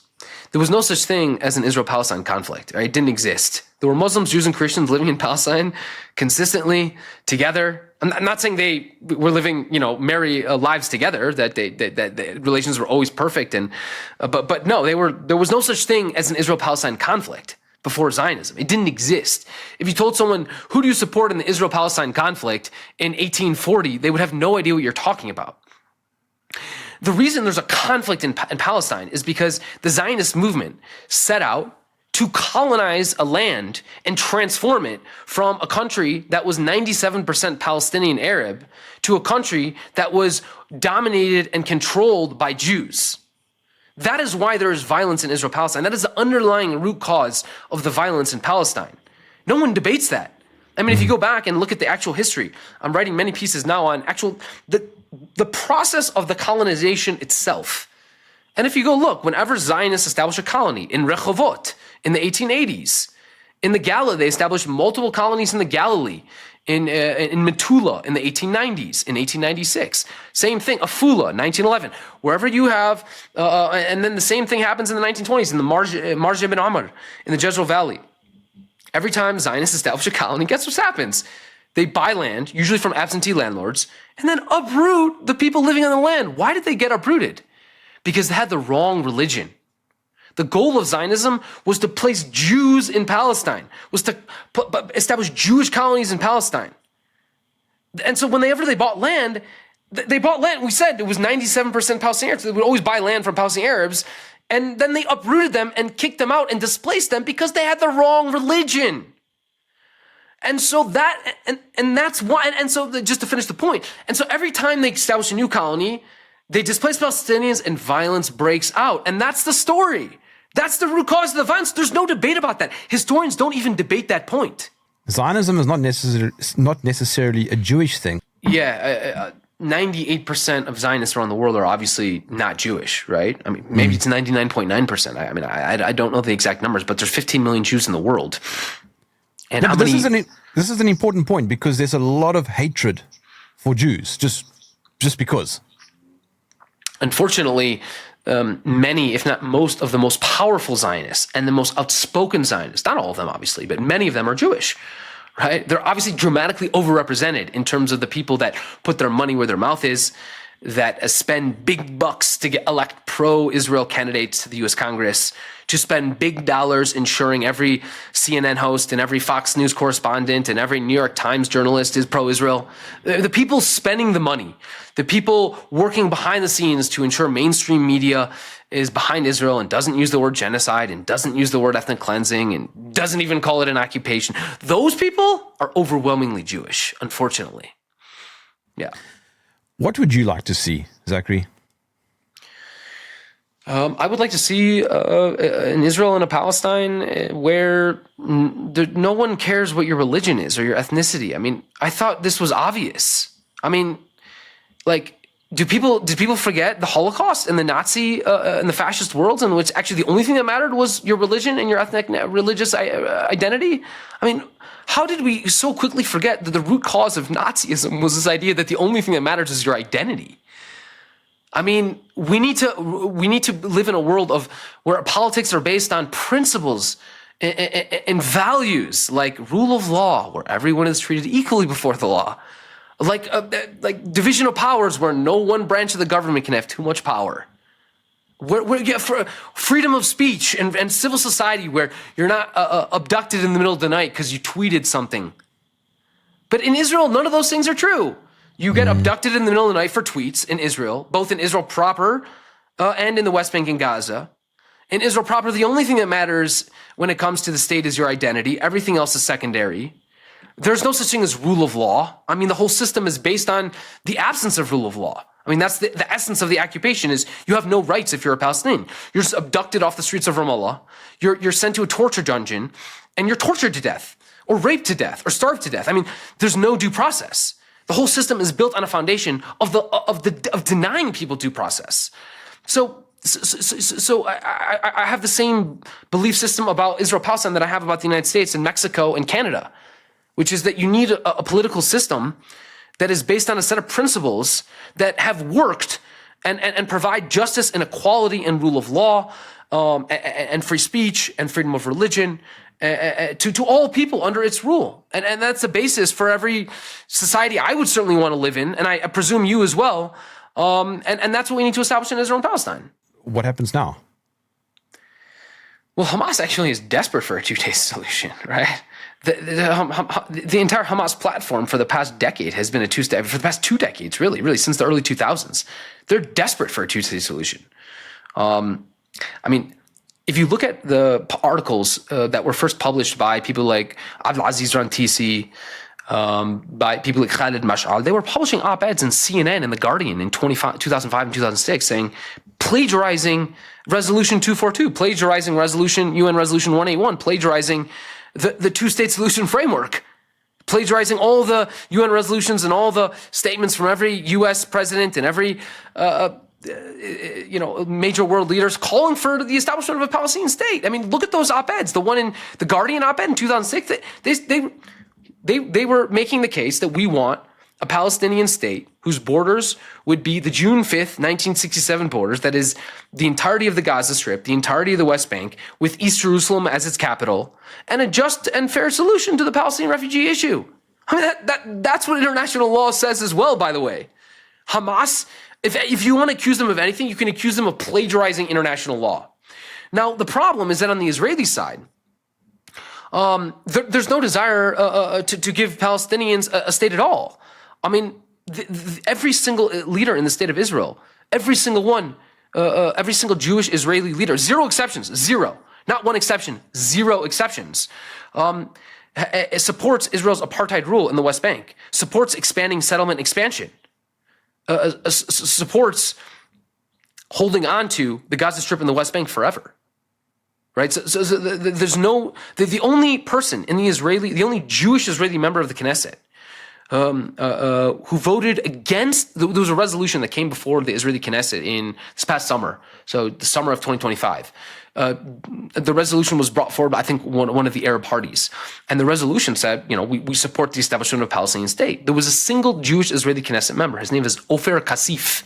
B: there was no such thing as an Israel-Palestine conflict. Right? It didn't exist. There were Muslims, Jews, and Christians living in Palestine consistently together. I'm not saying they were living, merry lives together. That the relations were always perfect. But no, there was no such thing as an Israel-Palestine conflict before Zionism. It didn't exist. If you told someone, who do you support in the Israel-Palestine conflict in 1840, they would have no idea what you're talking about. The reason there's a conflict in Palestine is because the Zionist movement set out to colonize a land and transform it from a country that was 97% Palestinian Arab to a country that was dominated and controlled by Jews. That is why there is violence in Israel-Palestine. That is the underlying root cause of the violence in Palestine. No one debates that. I mean, if you go back and look at the actual history, I'm writing many pieces now on the process of the colonization itself. And if you go look, whenever Zionists established a colony in Rehovot in the 1880s, in the Galilee, they established multiple colonies in the Galilee, in Metula in the 1890s, in 1896. Same thing, Afula, 1911. Wherever you have, and then the same thing happens in the 1920s in the Marj ibn Amr in the Jezreel Valley. Every time Zionists establish a colony, guess what happens? They buy land, usually from absentee landlords, and then uproot the people living on the land. Why did they get uprooted? Because they had the wrong religion. The goal of Zionism was to place Jews in Palestine, was to establish Jewish colonies in Palestine. And so whenever they bought land, we said it was 97% Palestinians. They would always buy land from Palestinian Arabs, and then they uprooted them and kicked them out and displaced them because they had the wrong religion. And so that's why, and so just to finish the point, and so every time they establish a new colony, they displace Palestinians and violence breaks out. And that's the story. That's the root cause of the violence. There's no debate about that. Historians don't even debate that point.
A: Zionism is not necessarily a Jewish thing.
B: Yeah, 98% of Zionists around the world are obviously not Jewish, right? I mean, maybe it's 99.9%. I don't know the exact numbers, but there's 15 million Jews in the world. And
A: this is an important point because there's a lot of hatred for Jews, just because.
B: Unfortunately, many, if not most, of the most powerful Zionists and the most outspoken Zionists, not all of them obviously, but many of them are Jewish, right? They're obviously dramatically overrepresented in terms of the people that put their money where their mouth is, that spend big bucks to elect pro-Israel candidates to the U.S. Congress, to spend big dollars ensuring every CNN host and every Fox News correspondent and every New York Times journalist is pro-Israel. The people spending the money, the people working behind the scenes to ensure mainstream media is behind Israel and doesn't use the word genocide and doesn't use the word ethnic cleansing and doesn't even call it an occupation. Those people are overwhelmingly Jewish, unfortunately. Yeah.
A: What would you like to see, Zachary?
B: I would like to see an Israel and a Palestine where no one cares what your religion is or your ethnicity. I mean, I thought this was obvious. I mean, like, did people forget the Holocaust and the Nazi and the fascist worlds in which actually the only thing that mattered was your religion and your ethnic religious identity? I mean, how did we so quickly forget that the root cause of Nazism was this idea that the only thing that matters is your identity? I mean, we need to live in a world of where politics are based on principles and values like rule of law, where everyone is treated equally before the law, like division of powers, where no one branch of the government can have too much power. For freedom of speech and civil society, where you're not abducted in the middle of the night because you tweeted something. But in Israel, none of those things are true. You get abducted in the middle of the night for tweets in Israel, both in Israel proper and in the West Bank and Gaza. In Israel proper, the only thing that matters when it comes to the state is your identity. Everything else is secondary. There's no such thing as rule of law. I mean, the whole system is based on the absence of rule of law. I mean, that's the essence of the occupation is you have no rights if you're a Palestinian. You're just abducted off the streets of Ramallah. You're sent to a torture dungeon, and you're tortured to death, or raped to death, or starved to death. I mean, there's no due process. The whole system is built on a foundation of denying people due process. So I have the same belief system about Israel-Palestine that I have about the United States and Mexico and Canada, which is that you need a political system that is based on a set of principles that have worked and provide justice and equality and rule of law and free speech and freedom of religion to all people under its rule. And that's the basis for every society I would certainly want to live in, and I presume you as well. And that's what we need to establish in Israel and Palestine.
A: What happens now?
B: Well, Hamas actually is desperate for a two-state solution, right? The entire Hamas platform for the past decade has been a two-state, for the past 2 decades, really, since the early 2000s. They're desperate for a two-state solution. I mean, if you look at the articles that were first published by people like Abdelaziz Rantisi, by people like Khalid Mash'al, they were publishing op-eds in CNN and The Guardian in 2005 and 2006 saying, plagiarizing Resolution 242, plagiarizing UN Resolution 181, plagiarizing the two-state solution framework. plagiarizing all the UN resolutions and all the statements from every U.S. president and every major world leaders calling for the establishment of a Palestinian state. I mean, look at those op-eds. The one in the Guardian op-ed in 2006. They were making the case that we want a Palestinian state whose borders would be the June 5th, 1967 borders, that is the entirety of the Gaza Strip, the entirety of the West Bank, with East Jerusalem as its capital, and a just and fair solution to the Palestinian refugee issue. I mean, that's what international law says as well, by the way. Hamas, if you want to accuse them of anything, you can accuse them of plagiarizing international law. Now, the problem is that on the Israeli side, there's no desire to give Palestinians a state at all. I mean, every single leader in the state of Israel, every single one, every single Jewish Israeli leader, zero exceptions, zero, not one exception, zero exceptions, supports Israel's apartheid rule in the West Bank, supports expanding settlement expansion, supports holding on to the Gaza Strip and the West Bank forever. Right, so there's no the only person in the only Jewish Israeli member of the Knesset who voted against. There was a resolution that came before the Israeli Knesset in this past summer, so the summer of 2025. The resolution was brought forward by, I think, one of the Arab parties, and the resolution said, we support the establishment of a Palestinian state. There was a single Jewish Israeli Knesset member. His name is Ofer Kasif.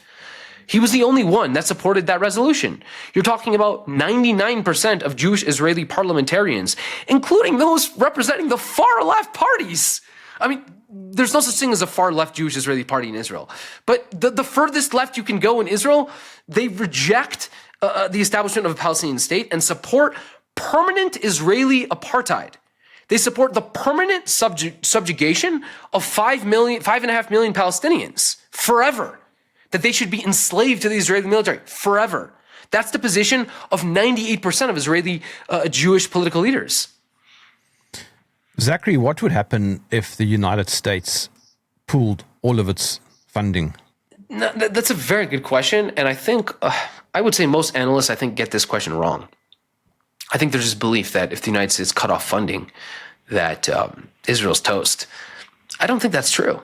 B: He was the only one that supported that resolution. You're talking about 99% of Jewish Israeli parliamentarians, including those representing the far left parties. I mean, there's no such thing as a far left Jewish Israeli party in Israel. But the furthest left you can go in Israel, they reject the establishment of a Palestinian state and support permanent Israeli apartheid. They support the permanent subjugation of 5.5 million Palestinians forever. That they should be enslaved to the Israeli military forever. That's the position of 98% of Israeli Jewish political leaders.
A: Zachary, what would happen if the United States pooled all of its funding?
B: No, that's a very good question. And I think, I would say most analysts, get this question wrong. I think there's this belief that if the United States cut off funding, that Israel's toast. I don't think that's true.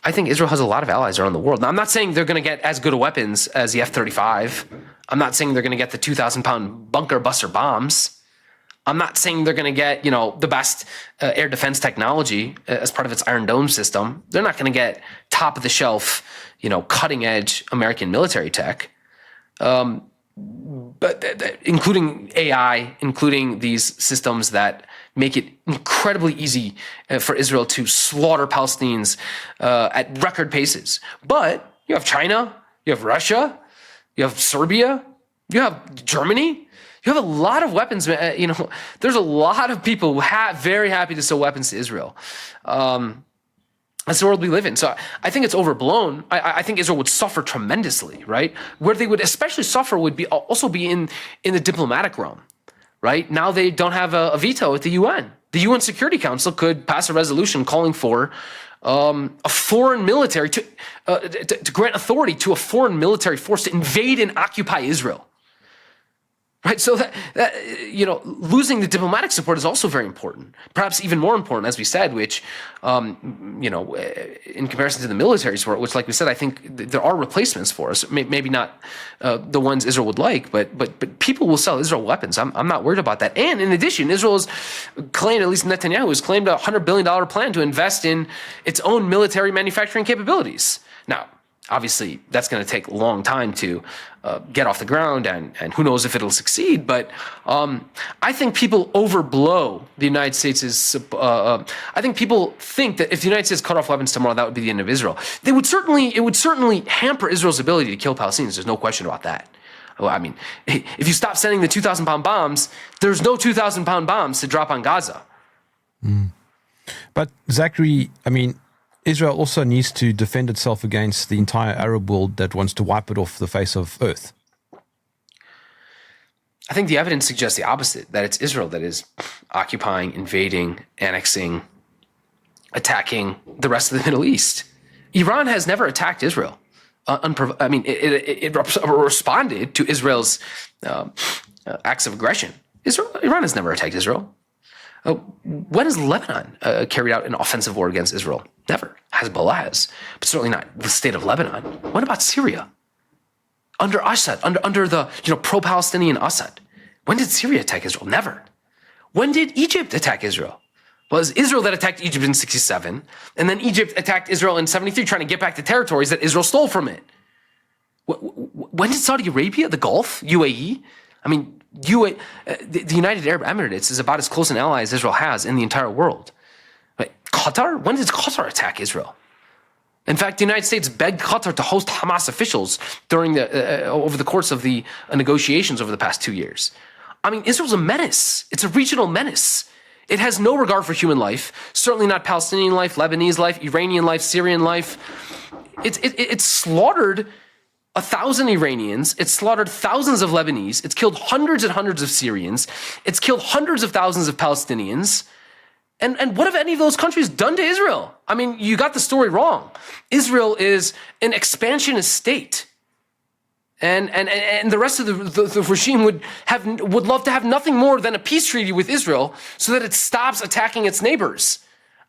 B: I think Israel has a lot of allies around the world. Now, I'm not saying they're going to get as good of weapons as the F-35. I'm not saying they're going to get the 2,000-pound bunker buster bombs. I'm not saying they're going to get, the best air defense technology as part of its Iron Dome system. They're not going to get top-of-the-shelf, cutting-edge American military tech. But including AI, including these systems that make it incredibly easy for Israel to slaughter Palestinians at record paces. But you have China, you have Russia, you have Serbia, you have Germany. You have a lot of weapons. There's a lot of people who very happy to sell weapons to Israel. That's the world we live in. So I think it's overblown. I think Israel would suffer tremendously, right? Where they would especially suffer would be in the diplomatic realm. Right now, they don't have a veto at the UN. The UN Security Council could pass a resolution calling for a foreign military to grant authority to a foreign military force to invade and occupy Israel. Right, so that losing the diplomatic support is also very important. Perhaps even more important, as we said, which in comparison to the military support, which, like we said, I think there are replacements for us. Maybe not the ones Israel would like, but people will sell Israel weapons. I'm not worried about that. And in addition, Israel has claimed, at least Netanyahu has claimed, a $100 billion plan to invest in its own military manufacturing capabilities. Now, obviously, that's going to take a long time to get off the ground, and who knows if it'll succeed. But I think people overblow the United States'. I think people think that if the United States cut off weapons tomorrow, that would be the end of Israel. It would certainly hamper Israel's ability to kill Palestinians. There's no question about that. Well, I mean, if you stop sending the 2,000-pound bombs, there's no 2,000-pound bombs to drop on Gaza.
A: But Zachary, I mean, Israel also needs to defend itself against the entire Arab world that wants to wipe it off the face of earth.
B: I think the evidence suggests the opposite, that it's Israel that is occupying, invading, annexing, attacking the rest of the Middle East. Iran has never attacked Israel. It responded to Israel's acts of aggression. Iran has never attacked Israel. When has Lebanon carried out an offensive war against Israel? Never. Hezbollah has, but certainly not the state of Lebanon. What about Syria? Under Assad, under the pro-Palestinian Assad. When did Syria attack Israel? Never. When did Egypt attack Israel? Well, it was Israel that attacked Egypt in 67, and then Egypt attacked Israel in 73, trying to get back the territories that Israel stole from it. When did Saudi Arabia, the Gulf, UAE? I mean, the United Arab Emirates is about as close an ally as Israel has in the entire world. Qatar? When did Qatar attack Israel? In fact, the United States begged Qatar to host Hamas officials during over the course of the negotiations over the past 2 years. I mean, Israel's a menace. It's a regional menace. It has no regard for human life, certainly not Palestinian life, Lebanese life, Iranian life, Syrian life. It's slaughtered 1,000 Iranians. It's slaughtered thousands of Lebanese. It's killed hundreds and hundreds of Syrians. It's killed hundreds of thousands of Palestinians. And what have any of those countries done to Israel? I mean, you got the story wrong. Israel is an expansionist state. And the rest of the regime would love to have nothing more than a peace treaty with Israel so that it stops attacking its neighbors.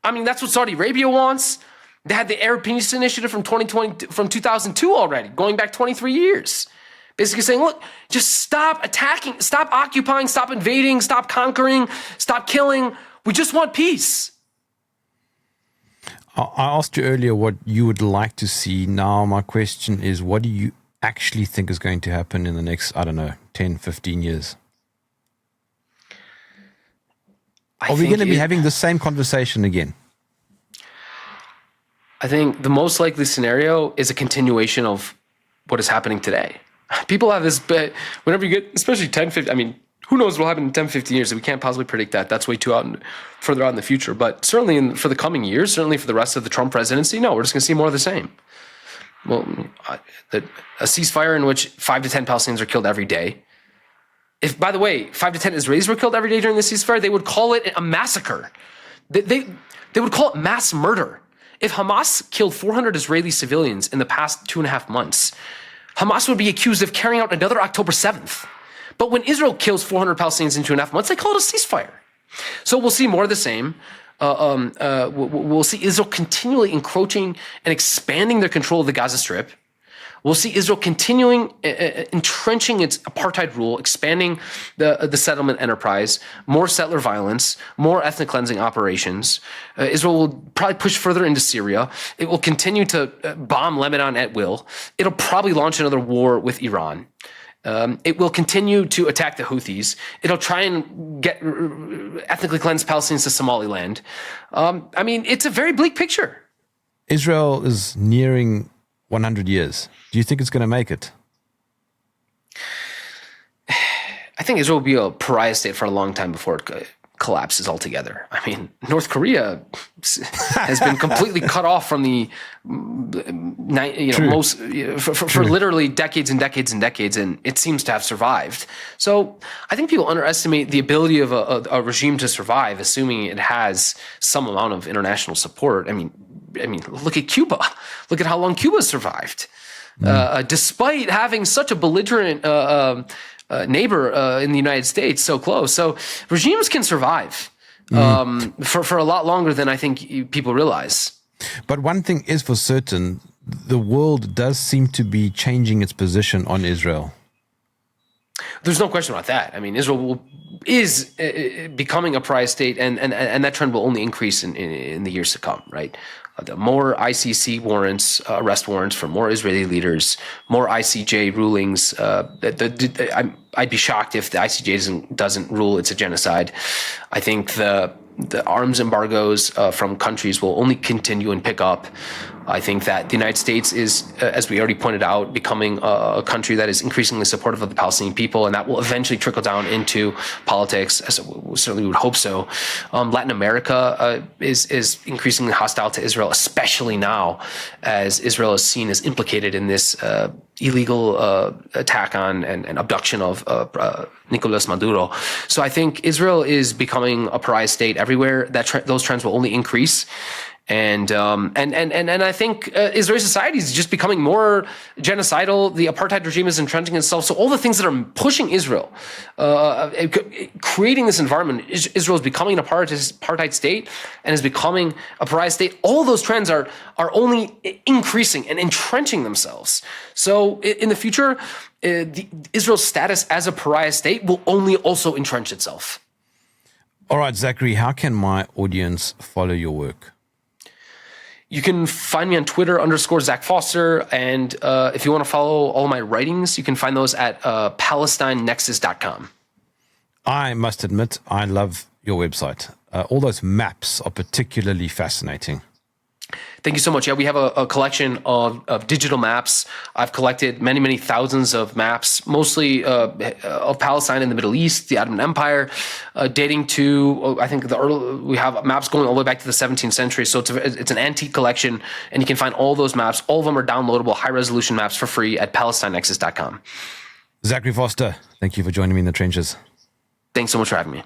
B: I mean, that's what Saudi Arabia wants. They had the Arab Peace Initiative from 2002 already, going back 23 years. Basically saying, look, just stop attacking, stop occupying, stop invading, stop conquering, stop killing. We just want peace.
A: I asked you earlier what you would like to see. Now my question is, what do you actually think is going to happen in the next, 10, 15 years? Are we going to be having the same conversation again?
B: I think the most likely scenario is a continuation of what is happening today. People have this, but whenever you get, especially 10, 15, I mean, who knows what will happen in 10, 15 years? We can't possibly predict that. That's way too further out in the future. But certainly for the coming years, certainly for the rest of the Trump presidency, no, we're just going to see more of the same. Well, a ceasefire in which 5 to 10 Palestinians are killed every day. If, by the way, 5 to 10 Israelis were killed every day during the ceasefire, they would call it a massacre. They would call it mass murder. If Hamas killed 400 Israeli civilians in the past 2.5 months, Hamas would be accused of carrying out another October 7th. But when Israel kills 400 Palestinians in 2.5 months, they call it a ceasefire. So we'll see more of the same. We'll see Israel continually encroaching and expanding their control of the Gaza Strip. We'll see Israel continuing entrenching its apartheid rule, expanding the settlement enterprise, more settler violence, more ethnic cleansing operations. Israel will probably push further into Syria. It will continue to bomb Lebanon at will. It'll probably launch another war with Iran. It will continue to attack the Houthis. It'll try and get ethnically cleansed Palestinians to Somaliland. I mean, it's a very bleak picture.
A: Israel is nearing 100 years. Do you think it's going to make it?
B: I think Israel will be a pariah state for a long time before it collapses altogether. I mean, North Korea has been completely cut off from the, most for literally decades and decades and decades, and it seems to have survived. So I think people underestimate the ability of a regime to survive, assuming it has some amount of international support. I mean, look at Cuba. Look at how long Cuba survived, despite having such a belligerent neighbor in the United States so close. So regimes can survive for a lot longer than I think people realize.
A: But one thing is for certain, the world does seem to be changing its position on Israel.
B: There's no question about that. I mean, Israel is becoming a pariah state, and that trend will only increase in the years to come, right? The more ICC warrants, arrest warrants for more Israeli leaders, more ICJ rulings. I'd be shocked if the ICJ doesn't rule it's a genocide. I think the arms embargoes from countries will only continue and pick up. I think that the United States is, as we already pointed out, becoming a country that is increasingly supportive of the Palestinian people, and that will eventually trickle down into politics, as we certainly would hope so. Latin America is increasingly hostile to Israel, especially now as Israel is seen as implicated in this illegal attack on and abduction of Nicolas Maduro. So I think Israel is becoming a pariah state everywhere. Those trends will only increase. And I think Israeli society is just becoming more genocidal. The apartheid regime is entrenching itself. So all the things that are pushing Israel, creating this environment, Israel is becoming an apartheid state and is becoming a pariah state. All those trends are only increasing and entrenching themselves. So in the future, Israel's status as a pariah state will only also entrench itself.
A: All right, Zachary, how can my audience follow your work?
B: You can find me on Twitter _Zach Foster. And if you want to follow all my writings, you can find those at PalestineNexus.com. I
A: must admit, I love your website. All those maps are particularly fascinating.
B: Thank you so much. Yeah, we have a collection of digital maps. I've collected many, many thousands of maps, mostly of Palestine and the Middle East, the Ottoman Empire, dating to, I think, we have maps going all the way back to the 17th century. So it's an antique collection, and you can find all those maps. All of them are downloadable, high-resolution maps for free at PalestineNexus.com.
A: Zachary Foster, thank you for joining me in the trenches.
B: Thanks so much for having me.